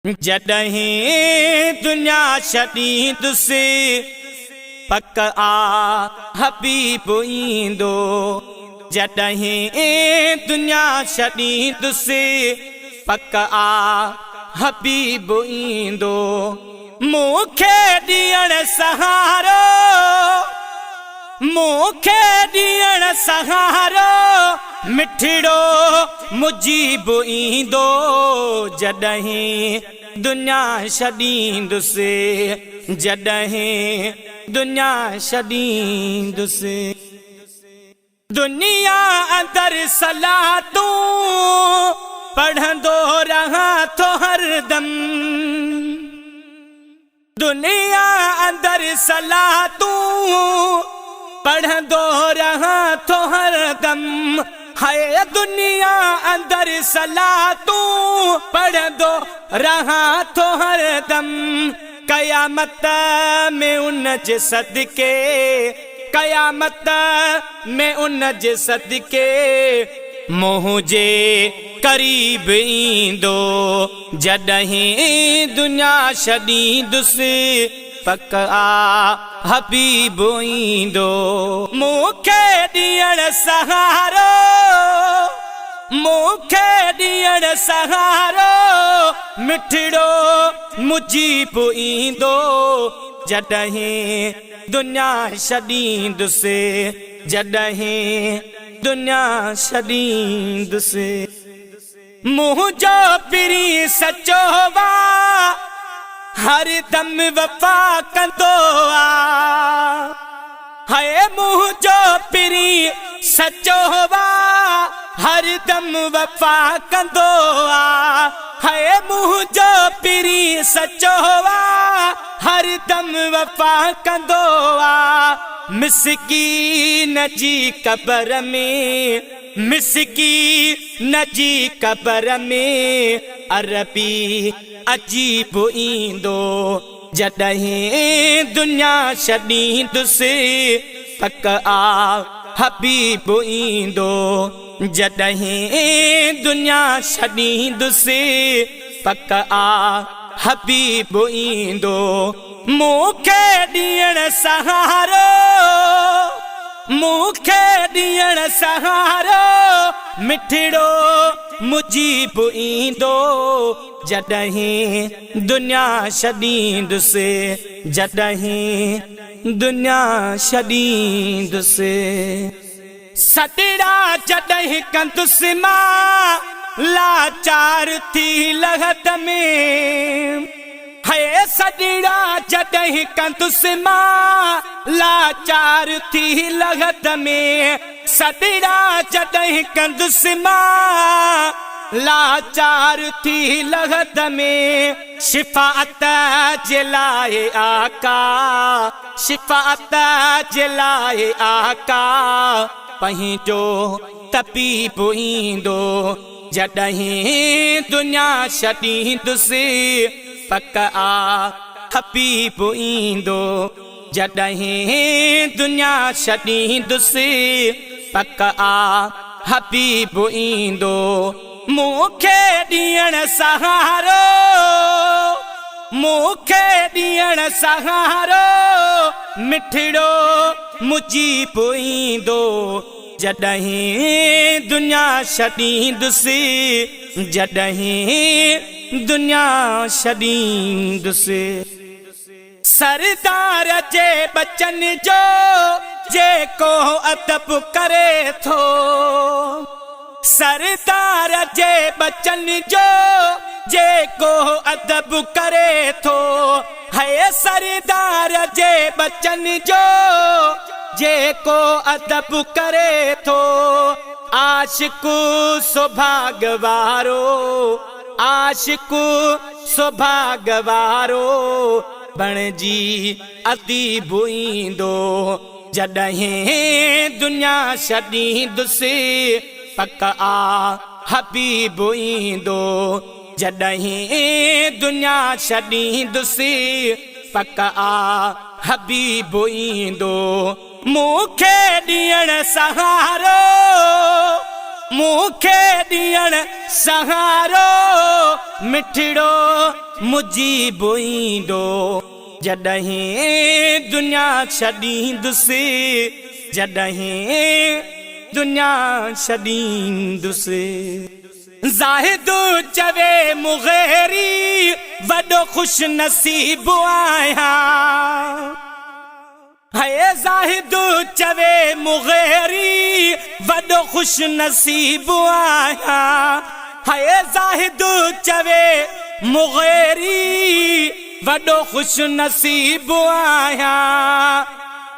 जॾहिं दुनिया छॾींदुसि पक हबीब ईंदो। जॾहिं दुनिया छॾींदुसि पक हबीब ईंदो। मूंखे ॾियण सहारो, मूंखे ॾियण सहारो मिठड़ो मुजीब ईंदो। जॾहिं दुनिया छॾींदुसि, जॾहिं दुनिया छॾींदुसि। दुनिया अंदर सलातूं पढ़ंदो रहां थो हरदम। दुनिया अंदर सलातूं पढ़ंदो रहां थो हरदम। हाय दुनिया अंदर सलातूं पढ़ंदो रहां थो हरदम। क़यामत में उन जे सदके, क़यामत में उन जे सदके मुंहिंजे करीब ईंदो। जॾहिं दुनिया छॾींदुसि पक हबीब ईंदो। मूंखे ॾियण सहारो, मूंखे ॾियण सहारो मिठड़ो मुजीब ईंदो। जॾहिं दुनिया छॾींदुसि, जॾहिं दुनिया छॾींदुसि। मुंहिंजो पीरी सचो वा हर दम वफ़ा कंदो आ। हाय मुंहिंजो पीरी सचो वा हर दम वफ़ा कंदो आ। हाय मुंहिंजो पीरी सचो वा हर दम वफ़ा कंदो आ। मिस्कीन जी कबर में, मिस्कीन जी कबर में अरबी अजीब ईंदो। जॾहिं दुनिया छॾींदुसि पक हबीब ईंदो। जॾहिं दुनिया छॾींदुसि पक हबीब ईंदो। मूंखे ॾियण सहारो, मूंखे ॾियण सहारो मिठड़ो मुजीब ईंदो। जॾहिं दुनिया छॾींदुसि, जॾहिं दुनिया छॾींदुसि। सॾड़ा जॾहिं कंदुसि मां लाचार थी लहद में। हाय सॾड़ा जॾहिं कंदुसि मां लाचार थी लहद में। सॾड़ा जॾहिं कंदुसि मां लाचार थी लहद में। शिफ़ाअत जे लाइ आका, शिफ़ाअत जे लाइ आका पंहिंजो तबीब ईंदो। जॾहिं दुनिया छॾींदुसि पक हबीब ईंदो। जॾहिं दुनिया छॾींदुसि पक हबीब ईंदो। मूंखे ॾियण सहारो, मूंखे ॾियण सहारो मिठड़ो मुजीब ईंदो। जॾहिं दुनिया छॾींदुसि, जॾहिं दुनिया छॾींदुसि। सरदार जे बचन जो जेको अदब करे थो, सरदार जे बचन जो जेको अदब करे थो। है सरदार जे बचन जो जेको अदब करे थो। आशिकु सौभाग वारो, आशिकु सौभाग वारो बणजी अदीब ईंदो। जॾहिं दुनिया छॾींदुसि पक हबीब ईंदो। जॾहिं दुनिया छॾींदुसि पक हबीब ईंदो। मूंखे ॾियण सहारो, मूंखे ॾियण सहारो मिठड़ो मुजीब ईंदो जॾहिं दुनिया छॾींदुसि जॾहिं दुनिया छॾींदुसि ज़ाहिद चवे मुग़ैरी वॾो खुश नसीब आहियां है ज़ाहिद चवे मुग़ैरी वॾो खुश नसीब आहियां है ज़ाहिद चवे मुग़ैरी वॾो खुश नसीब आहियां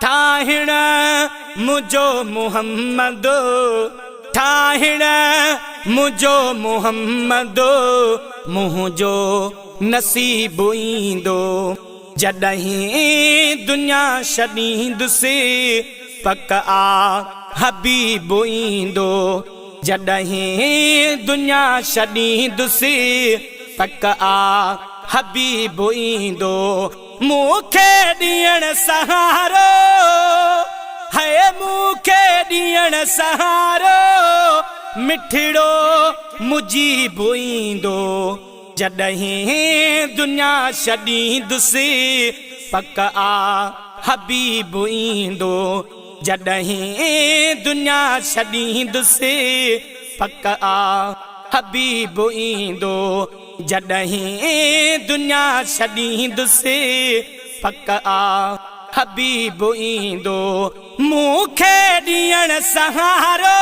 ठाहिण मुंहिंजो मुहम्मद ठाहिण मुंहिंजो मुहम्मद मुंहिंजो नसीब ईंदो जॾहिं दुनिया छॾींदुसि पक आ हबीब ईंदो जॾहिं दुनिया छॾींदुसि पक आ हबीब ईंदो मूंखे ॾियण सहारो है मूंखे ॾियण सहारो मिठड़ो मुजीब ईंदो जॾहिं दुनिया छॾींदुसि पक आ हबीब ईंदो जॾहिं दुनिया छॾींदुसि पक आ हबीब ईंदो जॾहिं दुनिया छॾींदुसि पक आ हबीब ईंदो मूंखे ॾियण सहारो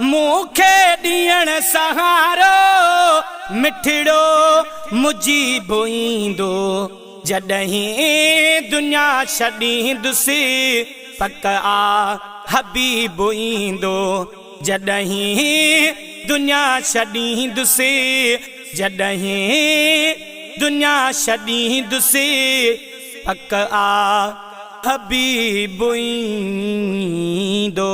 मूंखे ॾियण सहारो मिठड़ो मुजीब ईंदो जॾहिं दुनिया छॾींदुसि पक आ हबीब ईंदो जॾहिं दुनिया छॾींदुसि जॾहिं दुनिया छॾींदुसि पक आ हबीब ईंदो।